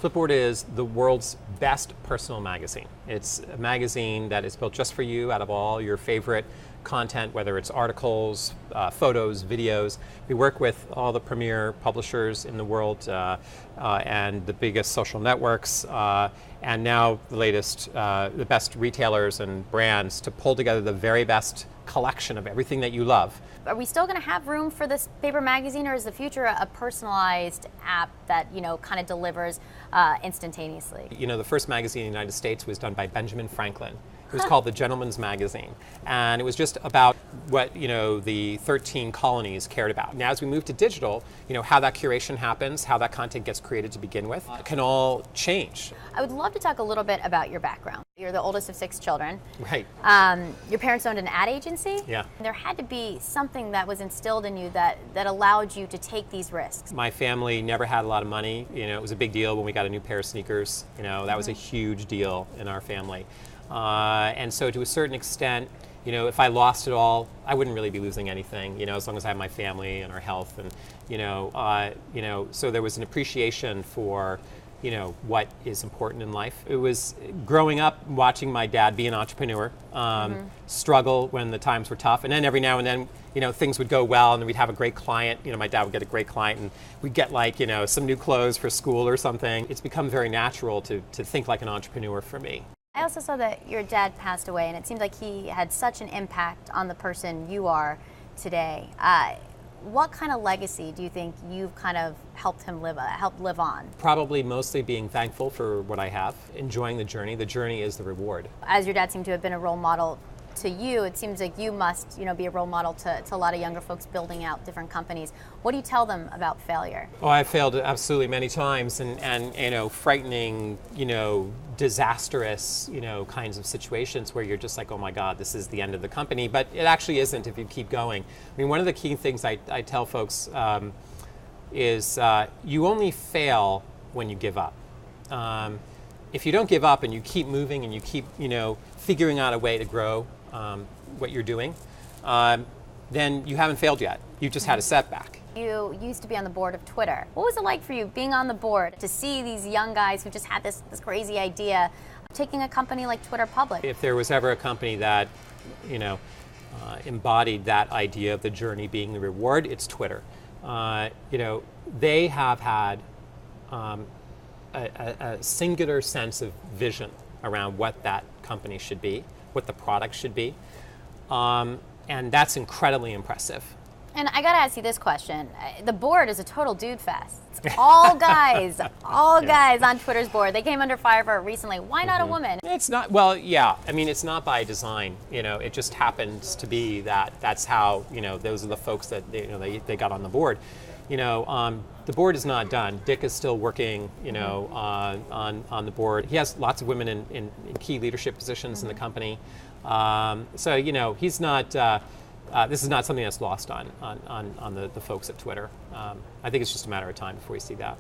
Flipboard is the world's best personal magazine. It's a magazine that is built just for you out of all your favorite content, whether it's articles, photos, videos. We work with all the premier publishers in the world and the biggest social networks, and now the latest, the best retailers and brands to pull together the very best collection of everything that you love. Are we still going to have room for this paper magazine, or is the future a personalized app that, kind of delivers instantaneously? The first magazine in the United States was done by Benjamin Franklin. It was called the Gentleman's Magazine, and it was just about what the 13 colonies cared about. Now, as we move to digital, how that curation happens, how that content gets created to begin with, can all change. I would love to talk a little bit about your background. You're the oldest of 6 children. Right. Your parents owned an ad agency. Yeah. There had to be something that was instilled in you that allowed you to take these risks. My family never had a lot of money. It was a big deal when we got a new pair of sneakers. That was a huge deal in our family. And so to a certain extent, if I lost it all, I wouldn't really be losing anything, as long as I have my family and our health. And, so there was an appreciation for, what is important in life. It was growing up, watching my dad be an entrepreneur, struggle when the times were tough. And then every now and then, things would go well and we'd have a great client. My dad would get a great client and we'd get some new clothes for school or something. It's become very natural to think like an entrepreneur for me. I also saw that your dad passed away, and it seemed like he had such an impact on the person you are today. What kind of legacy do you think you've kind of helped him live on? Probably mostly being thankful for what I have, enjoying the journey. The journey is the reward. As your dad seemed to have been a role model to you, it seems like you must, be a role model to a lot of younger folks building out different companies. What do you tell them about failure? Oh, I've failed absolutely many times, and frightening, disastrous, kinds of situations where you're just like, oh my God, this is the end of the company. But it actually isn't if you keep going. One of the key things I tell folks is you only fail when you give up. If you don't give up and you keep moving and you keep, figuring out a way to grow what you're doing, then you haven't failed yet. You just had a setback. You used to be on the board of Twitter. What was it like for you being on the board to see these young guys who just had this crazy idea taking a company like Twitter public? If there was ever a company that, embodied that idea of the journey being the reward, it's Twitter. They have had a singular sense of vision around what that company should be, what the product should be, and that's incredibly impressive. And I gotta ask you this question. The board is a total dude fest. It's all guys, guys on Twitter's board. They came under fire for it recently. Why not a woman? It's not, well, yeah. It's not by design. It just happens to be that's how, those are the folks that, they got on the board. The board is not done. Dick is still working, on the board. He has lots of women in key leadership positions in the company. So, he's not, this is not something that's lost on the folks at Twitter. I think it's just a matter of time before we see that.